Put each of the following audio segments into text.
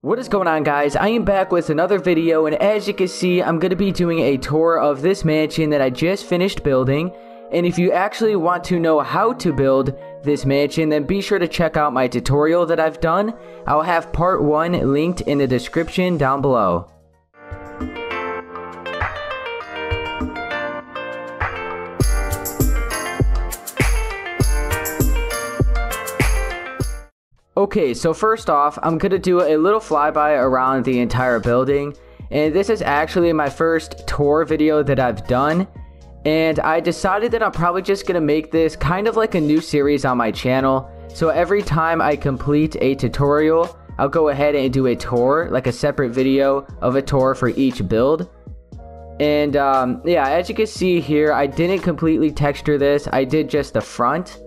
What is going on, guys? I am back with another video, and as you can see, I'm going to be doing a tour of this mansion that I just finished building. And if you actually want to know how to build this mansion, then be sure to check out my tutorial that I've done. I'll have part 1 linked in the description down below. Okay, so first off, I'm going to do a little flyby around the entire building, and this is actually my first tour video that I've done, and I decided that I'm probably just going to make this kind of like a new series on my channel. So every time I complete a tutorial, I'll go ahead and do a tour, like a separate video of a tour for each build. And yeah, as you can see here, I didn't completely texture this, I did just the front.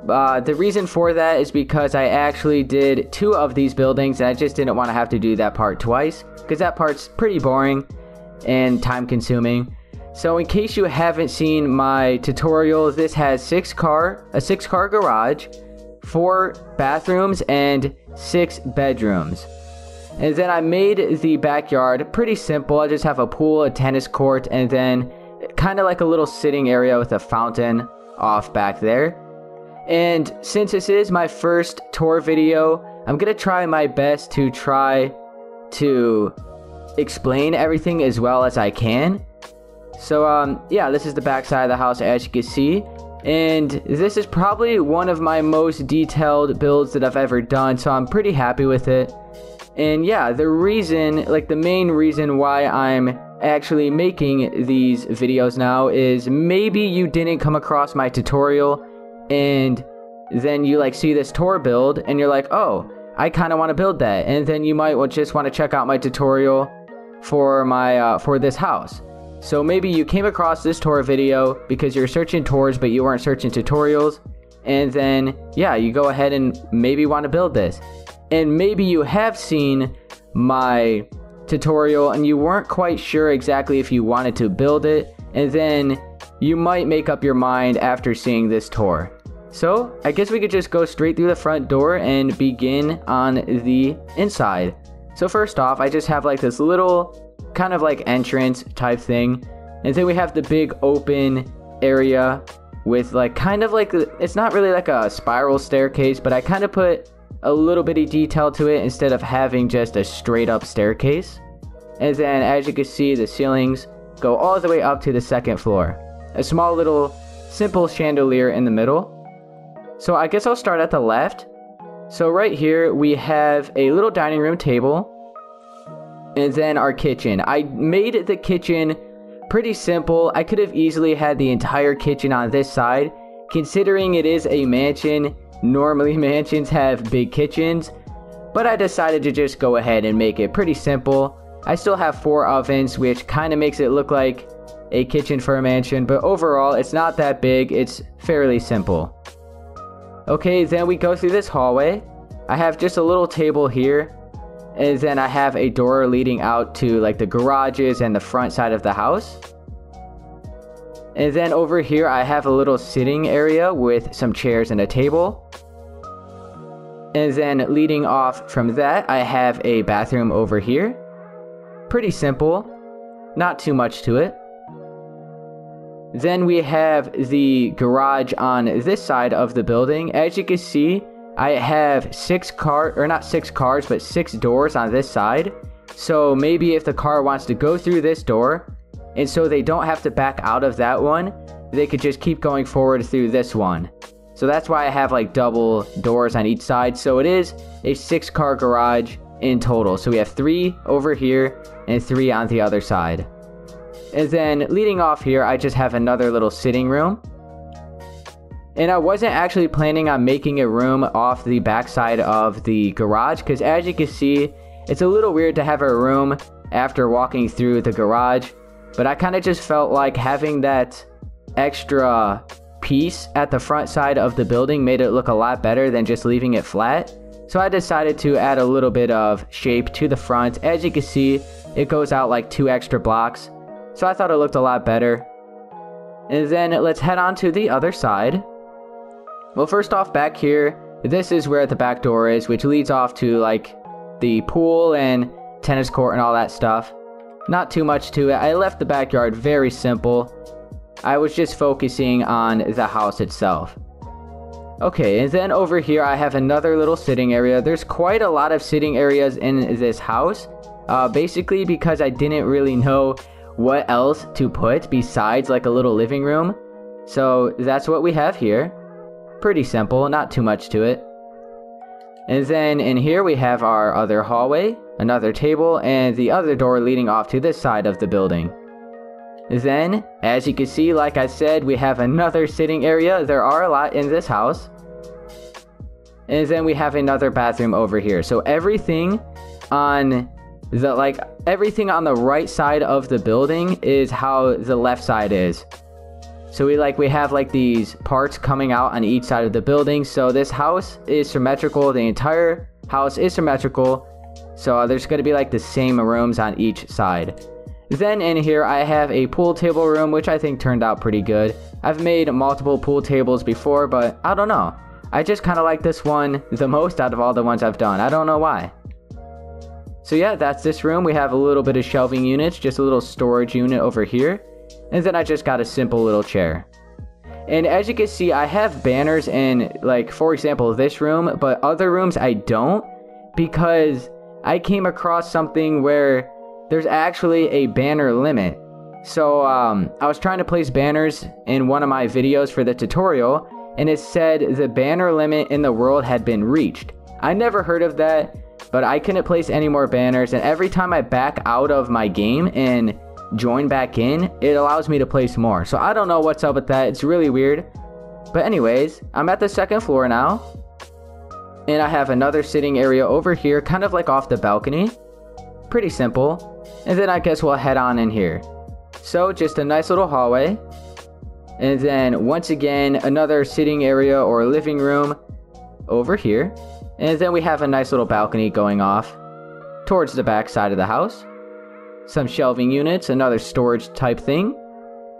The reason for that is because I actually did 2 of these buildings, and I just didn't want to have to do that part twice, because that part's pretty boring and time consuming. So in case you haven't seen my tutorial, this has a 6 car garage, 4 bathrooms, and 6 bedrooms. And then I made the backyard pretty simple. I just have a pool, a tennis court, and then kind of like a little sitting area with a fountain off back there. And since this is my first tour video, I'm going to try my best to explain everything as well as I can. So, yeah, this is the back side of the house, as you can see. And this is probably one of my most detailed builds that I've ever done, so I'm pretty happy with it. And yeah, the main reason why I'm actually making these videos now is maybe you didn't come across my tutorial, and then you see this tour build and you're like, oh, I kind of want to build that, and then you might just want to check out my tutorial for my for this house. So maybe you came across this tour video because you're searching tours but you weren't searching tutorials, and then yeah, you go ahead and maybe want to build this. And maybe you have seen my tutorial and you weren't quite sure exactly if you wanted to build it, and then you might make up your mind after seeing this tour. So I guess we could just go straight through the front door and begin on the inside. So first off, I just have this little kind of entrance type thing, and then we have the big open area with it's not really like a spiral staircase, but I kind of put a little bitty detail to it instead of having just a straight up staircase. And then as you can see, the ceilings go all the way up to the 2nd floor. A small little simple chandelier in the middle. So I guess I'll start at the left. So right here we have a little dining room table, and then our kitchen. I made the kitchen pretty simple. I could have easily had the entire kitchen on this side, considering it is a mansion. Normally mansions have big kitchens, but I decided to just go ahead and make it pretty simple. I still have 4 ovens, which kind of makes it look like a kitchen for a mansion, but overall it's not that big, it's fairly simple. Okay, then we go through this hallway. I have just a little table here, and then I have a door leading out to the garages and the front side of the house. And then over here I have a little sitting area with some chairs and a table. And then leading off from that, I have a bathroom over here. Pretty simple, not too much to it. Then we have the garage on this side of the building. As you can see, I have 6 doors on this side. So maybe if the car wants to go through this door, and so they don't have to back out of that one, they could just keep going forward through this one. So that's why I have double doors on each side. So it is a 6-car garage in total. So we have 3 over here and 3 on the other side. And then leading off here, I just have another little sitting room. And I wasn't actually planning on making a room off the back side of the garage, because as you can see, it's a little weird to have a room after walking through the garage. But I kind of just felt like having that extra piece at the front side of the building made it look a lot better than just leaving it flat. So I decided to add a little bit of shape to the front. As you can see, it goes out 2 extra blocks. So I thought it looked a lot better. And then let's head on to the other side. Well, first off, back here, this is where the back door is, which leads off to the pool and tennis court and all that stuff. Not too much to it. I left the backyard very simple. I was just focusing on the house itself. Okay, and then over here I have another little sitting area. There's quite a lot of sitting areas in this house. Basically because I didn't really know what else to put besides like a little living room. So that's what we have here. Pretty simple, not too much to it. And then in here we have our other hallway, another table, and the other door leading off to this side of the building. Then, as you can see, like I said, we have another sitting area. There are a lot in this house. And then we have another bathroom over here. So everything on the right side of the building is how the left side is. So we have like these parts coming out on each side of the building. So this house is symmetrical. The entire house is symmetrical. So there's going to be like the same rooms on each side. Then in here I have a pool table room, which I think turned out pretty good. I've made multiple pool tables before, but I don't know. I just kind of like this one the most out of all the ones I've done. I don't know why. So yeah, that's this room. We have a little bit of shelving units, just a little storage unit over here. And then I just got a simple little chair. And as you can see, I have banners in, like, for example, this room, but other rooms I don't, because I came across something where there's actually a banner limit. So I was trying to place banners in one of my videos for the tutorial, and it said the banner limit in the world had been reached. I never heard of that, but I couldn't place any more banners, and every time I back out of my game and join back in, it allows me to place more. So I don't know what's up with that. It's really weird. But anyways, I'm at the second floor now, and I have another sitting area over here, kind of like off the balcony. Pretty simple. And then I guess we'll head on in here. So just a nice little hallway, and then once again another sitting area or living room over here. And then we have a nice little balcony going off towards the back side of the house. Some shelving units, another storage type thing.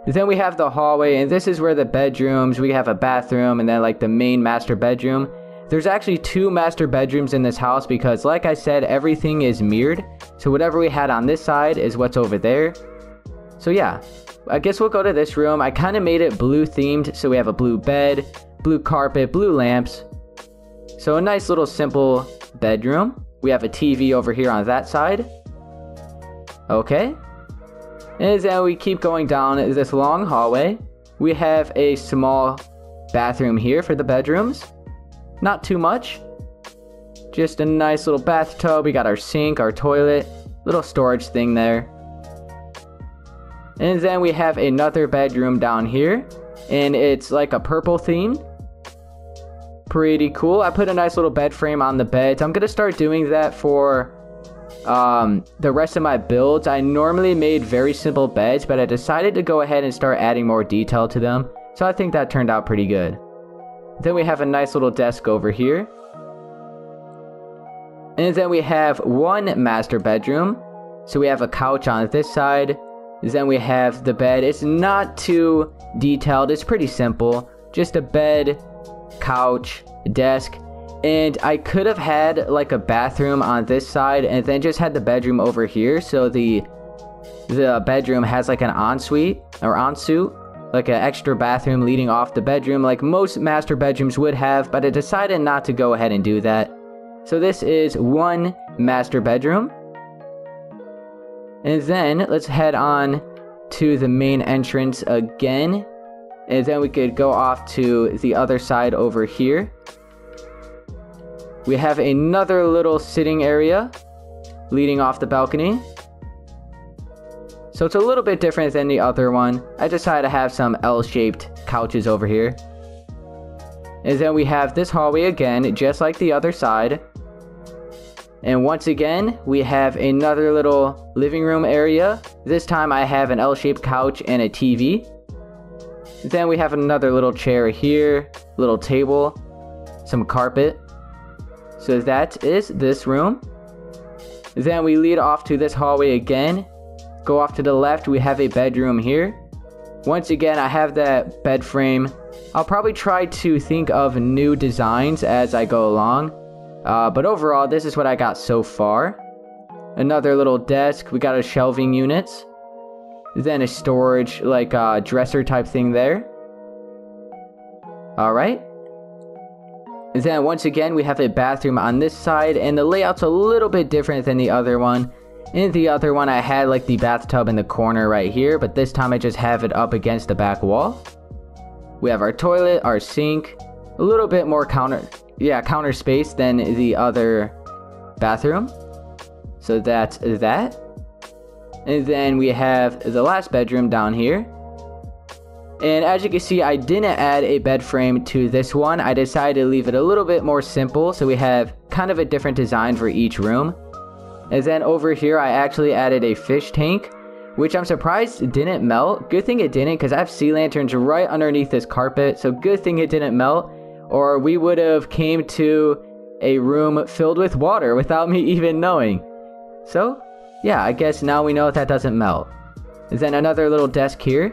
Then we have the hallway, and this is where the bedrooms, we have a bathroom, and then like the main master bedroom. There's actually 2 master bedrooms in this house because, like I said, everything is mirrored. So whatever we had on this side is what's over there. So yeah, I guess we'll go to this room. I kind of made it blue themed, so we have a blue bed, blue carpet, blue lamps. So a nice little simple bedroom. We have a TV over here on that side. Okay. And then we keep going down this long hallway. We have a small bathroom here for the bedrooms. Not too much. Just a nice little bathtub. We got our sink, our toilet, little storage thing there. And then we have another bedroom down here, and it's like a purple theme. Pretty cool. I put a nice little bed frame on the beds. I'm gonna start doing that for the rest of my builds. I normally made very simple beds, but I decided to go ahead and start adding more detail to them. So I think that turned out pretty good. Then we have a nice little desk over here. And then we have one master bedroom. So we have a couch on this side. Then we have the bed. It's not too detailed. It's pretty simple. Just a bed, couch, desk. And I could have had like a bathroom on this side and then just had the bedroom over here. So the bedroom has like an ensuite or ensuite, like an extra bathroom leading off the bedroom like most master bedrooms would have, but I decided not to go ahead and do that. So this is one master bedroom. And then let's head on to the main entrance again. And then we could go off to the other side over here. We have another little sitting area leading off the balcony. So it's a little bit different than the other one. I decided to have some L-shaped couches over here. And then we have this hallway again, just like the other side. And once again, we have another little living room area. This time I have an L-shaped couch and a TV. Then we have another little chair here, little table, some carpet. So that is this room. Then we lead off to this hallway again. Go off to the left, we have a bedroom here. Once again, I have that bed frame. I'll probably try to think of new designs as I go along. But overall, this is what I got so far. Another little desk. We got a shelving units. Then a storage, like dresser type thing there. Alright. Then once again, we have a bathroom on this side, and the layout's a little bit different than the other one. In the other one, I had like the bathtub in the corner right here, but this time I just have it up against the back wall. We have our toilet, our sink, a little bit more counter space than the other bathroom. So that's that. And then we have the last bedroom down here. And as you can see, I didn't add a bed frame to this one. I decided to leave it a little bit more simple, so we have kind of a different design for each room. And then over here, I actually added a fish tank, which I'm surprised it didn't melt. Good thing it didn't, because I have sea lanterns right underneath this carpet, so good thing it didn't melt, or we would have came to a room filled with water without me even knowing. So yeah, I guess now we know that doesn't melt. And then another little desk here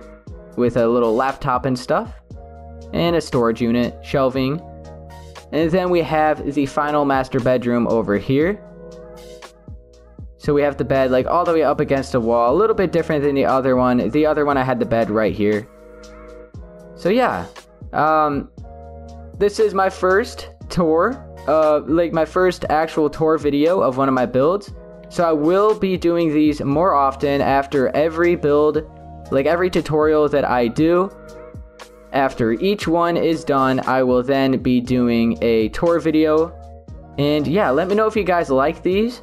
with a little laptop and stuff, and a storage unit, shelving. And then we have the final master bedroom over here. So we have the bed like all the way up against the wall, a little bit different than the other one. The other one I had the bed right here. So yeah, this is my first tour, like my first actual tour video of one of my builds. So I will be doing these more often after every build, like every tutorial that I do. After each one is done, I will then be doing a tour video. And yeah, let me know if you guys like these.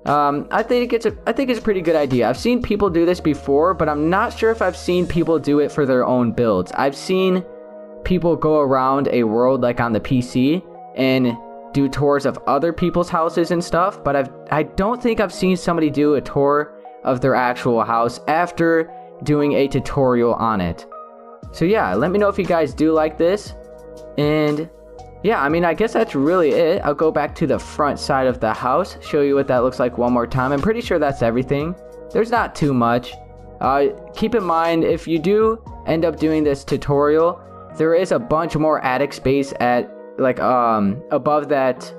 I think it's a pretty good idea. I've seen people do this before, but I'm not sure if I've seen people do it for their own builds. I've seen people go around a world like on the PC and do tours of other people's houses and stuff, but I don't think I've seen somebody do a tour of their actual house after doing a tutorial on it. So yeah, let me know if you guys do like this. And yeah, I mean, I guess that's really it. I'll go back to the front side of the house, show you what that looks like one more time. I'm pretty sure that's everything. There's not too much. Keep in mind, if you do end up doing this tutorial, there is a bunch more attic space at like above that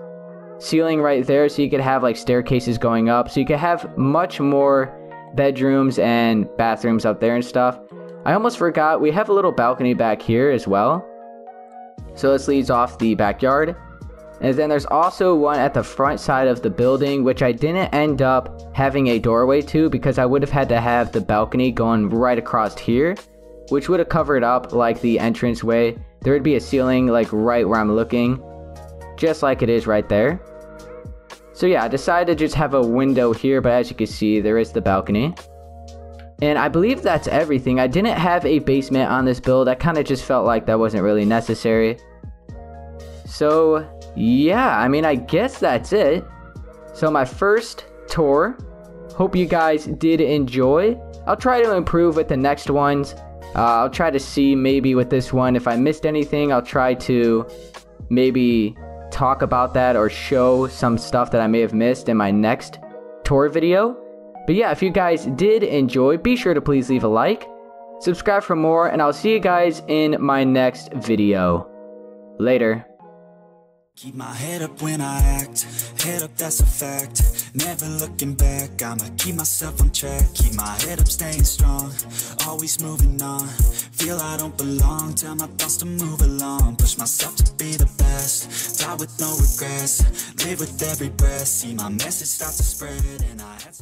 ceiling right there, so you could have like staircases going up, so you could have much more bedrooms and bathrooms up there and stuff. I almost forgot, we have a little balcony back here as well, so this leads off the backyard. And then there's also one at the front side of the building, which I didn't end up having a doorway to because I would have had to have the balcony going right across here, which would have covered up like the entranceway. There would be a ceiling like right where I'm looking, just like it is right there. So yeah, I decided to just have a window here, but as you can see, there is the balcony. And I believe that's everything. I didn't have a basement on this build. I kind of just felt like that wasn't really necessary. So yeah, I mean, I guess that's it. So my first tour. Hope you guys did enjoy. I'll try to improve with the next ones. I'll try to see maybe with this one, if I missed anything, I'll try to maybe talk about that or show some stuff that I may have missed in my next tour video. But yeah, if you guys did enjoy, be sure to please leave a like, subscribe for more, and I'll see you guys in my next video. Later. Keep my head up when I act, head up, that's a fact. Never looking back, I'ma keep myself on track. Keep my head up, staying strong, always moving on. Feel I don't belong, tell my thoughts to move along. Push myself to be the best, die with no regrets. Live with every breath, see my message start to spread. And I had